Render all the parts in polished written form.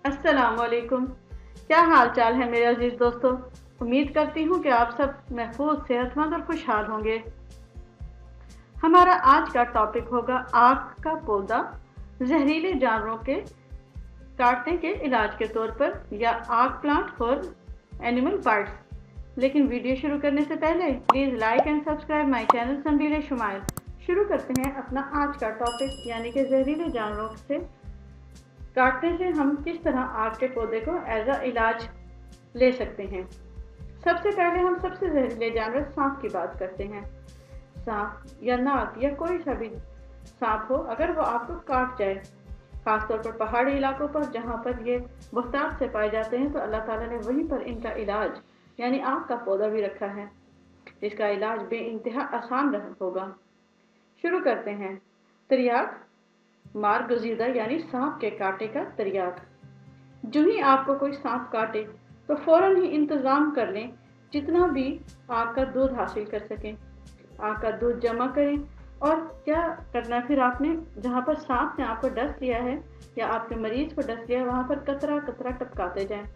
अस्सलाम वालेकुम। क्या हाल चाल है मेरे अजीज दोस्तों। उम्मीद करती हूँ कि आप सब महफूज, सेहतमंद और खुशहाल होंगे। हमारा आज का टॉपिक होगा आग का पौधा जहरीले जानवरों के काटने के इलाज के तौर पर या आग प्लांट फॉर एनिमल बाइट्स। लेकिन वीडियो शुरू करने से पहले please like and subscribe my channel संबीले शुमाइल। शुरू करते हैं अपना आज का टॉपिक, यानी कि जहरीले जानवरों से काटने से हम किस तरह आग के पौधे को एज अ इलाज ले सकते हैं। सबसे पहले हम सबसे जहरीले जानवर सांप की बात करते हैं। सांप या नाग या कोई सा भी सांप हो, अगर वो आपको काट जाए, खासतौर पर पहाड़ी इलाकों पर जहाँ पर ये बहुतायत से पाए जाते हैं, तो अल्लाह ताला ने वहीं पर इनका इलाज यानी आग का पौधा भी रखा है। इसका इलाज बेइंतहा आसान होगा। शुरू करते हैं। तिर्याक मार गजीदा यानी सांप के कांटे का तिर्याक। जो ही आपको कोई सांप काटे तो फौरन ही इंतज़ाम कर लें जितना भी आग का दूध हासिल कर सकें। आग का दूध जमा करें और क्या करना फिर आपने, जहाँ पर सांप ने आपको डस लिया है या आपके मरीज को डस लिया है, वहाँ पर कतरा कतरा टपकाते जाएं।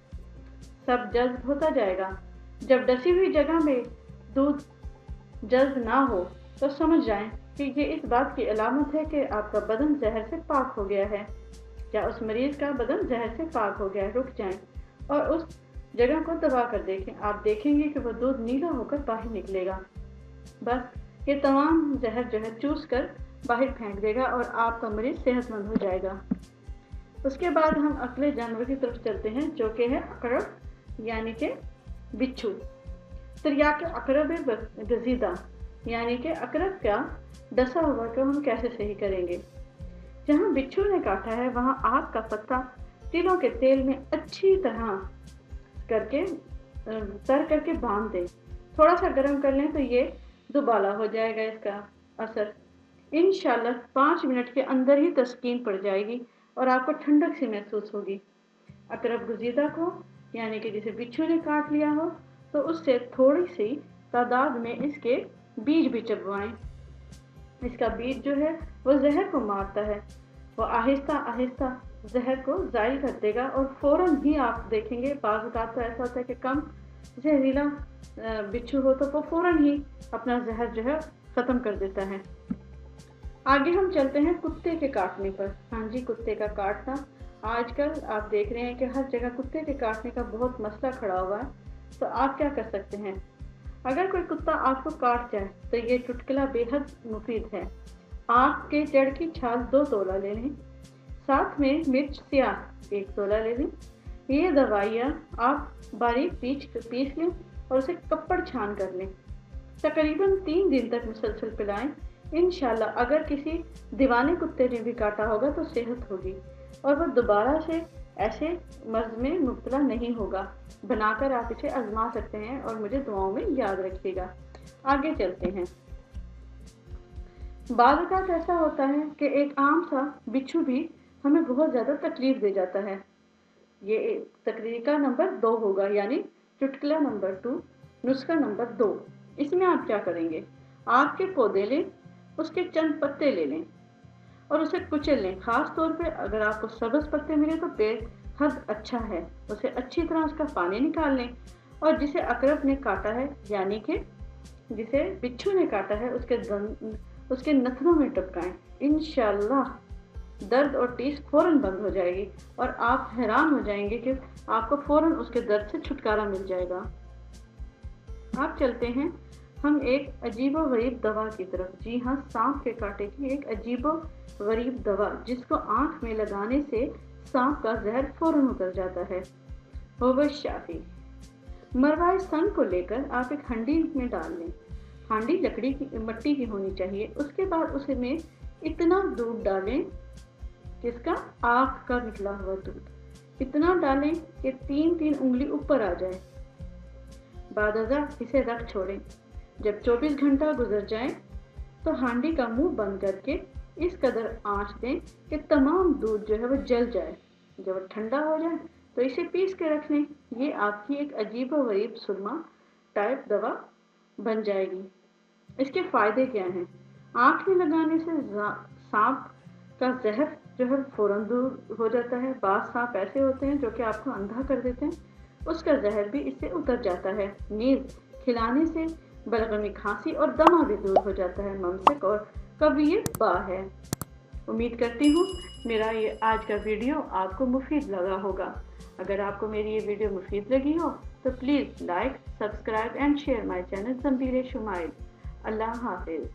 सब जज्ब होता जाएगा। जब डसी हुई जगह में दूध जज्ब ना हो तो समझ जाएं कि ये इस बात की अलामत है कि आपका बदन जहर से पाक हो गया है या उस मरीज का बदन जहर से पाक हो गया है। रुक जाएं और उस जगह को दबा कर देखें। आप देखेंगे कि वो दूध नीला होकर बाहर निकलेगा। बस ये तमाम जहर जो है चूस कर बाहर फेंक देगा और आपका मरीज सेहतमंद हो जाएगा। उसके बाद हम अगले जानवर की तरफ चलते हैं, जो कि है अकरब यानी कि बिच्छू। तिर्याक अकरब गजीदा यानी कि अकरब का डसा हुआ को हम कैसे सही करेंगे। जहाँ बिच्छू ने काटा है वहाँ आग का पत्ता तिलों के तेल में अच्छी तरह करके तर करके बांध दें। थोड़ा सा गर्म कर लें तो ये दुबाला हो जाएगा। इसका असर इंशाल्लाह 5 मिनट के अंदर ही तस्कीन पड़ जाएगी और आपको ठंडक सी महसूस होगी। अकरब गुजीदा को यानी कि जिसे बिच्छू ने काट लिया हो तो उससे थोड़ी सी तादाद में इसके बीज भी चबवाएं। इसका बीज जो है वो जहर को मारता है। वो आहिस्ता आहिस्ता जहर को ज़ाइल कर देगा और फ़ौरन ही आप देखेंगे, बाज़ औक़ात तो ऐसा होता है कि कम जहरीला बिच्छू हो तो वो फ़ौरन ही अपना जहर जो है ख़त्म कर देता है। आगे हम चलते हैं कुत्ते के काटने पर। हाँ जी, कुत्ते का काटना आजकल आप देख रहे हैं कि हर जगह कुत्ते के काटने का बहुत मसला खड़ा हुआ है। तो आप क्या कर सकते हैं, अगर कोई कुत्ता आपको काट जाए तो ये चुटकुला बेहद मुफीद है। आँख के जड़ की छाल 2 तोला ले लें, साथ में मिर्च स्याह 1 तोला ले लें। ये दवाइयाँ आप बारीक पीस लें और उसे कपड़ छान कर लें। तकरीबन 3 दिन तक मुसलसल पिलाएं। इंशाल्लाह अगर किसी दीवाने कुत्ते ने भी काटा होगा तो सेहत होगी और वह दोबारा से ऐसे मर्ज में मुब्तला नहीं होगा। बनाकर आप इसे आजमा सकते हैं और मुझे दुआओं में याद रखिएगा। आगे चलते हैं। बाज़ औक़ात ऐसा होता है कि एक आम सा बिच्छू भी हमें बहुत ज़्यादा तकलीफ दे जाता है। ये तकरीका नंबर 2 होगा, यानी चुटकुला नंबर 2, नुस्खा नंबर 2। इसमें आप क्या करेंगे, आग के पौधे लें, उसके चंद पत्ते ले लें और उसे कुचल लें। ख़ास तौर पे अगर आपको सब्ज़ पत्ते मिले तो बेहद अच्छा है। उसे अच्छी तरह उसका पानी निकाल लें और जिसे अकरब ने काटा है यानी कि जिसे बिच्छू ने काटा है उसके नथनों में टपकाएं। इंशाल्लाह दर्द और टीस फ़ौरन बंद हो जाएगी और आप हैरान हो जाएंगे कि आपको फ़ौरन उसके दर्द से छुटकारा मिल जाएगा। आप चलते हैं हम एक अजीबो गरीब दवा की तरफ। जी हाँ, सांप के कांटे की एक अजीबो गरीब दवा जिसको आँख में लगाने से सांप का जहर फ़ौरन उतर जाता है। हुवा शाफी। मरवाए सन को लेकर आप एक हंडी में डाल लें। हांडी लकड़ी की मिट्टी की होनी चाहिए। उसके बाद उसमें इतना दूध डालें, किसका, आग का निकला हुआ दूध। इतना डालें कि 3-3 उंगली ऊपर आ जाए। बादजा इसे रख छोड़ें। जब 24 घंटा गुजर जाए तो हांडी का मुंह बंद करके इस कदर आंच दें कि तमाम दूध जो है वो जल जाए। जब ठंडा हो जाए तो इसे पीस के रख लें। ये आपकी एक अजीब व गरीब सुरमा टाइप दवा बन जाएगी। इसके फ़ायदे क्या हैं, आँख में लगाने से सांप का जहर जहर फौरन दूर हो जाता है। बाज़ सांप ऐसे होते हैं जो कि आपको अंधा कर देते हैं, उसका जहर भी इससे उतर जाता है। नीज़ खिलाने से बलगमी खांसी और दमा भी दूर हो जाता है। ममसिक और कवियत बा है। उम्मीद करती हूँ मेरा ये आज का वीडियो आपको मुफीद लगा होगा। अगर आपको मेरी ये वीडियो मुफीद लगी हो तो please like, subscribe and share my channel ज़ंबीर शुमाइल। अल्लाह हाफिज़।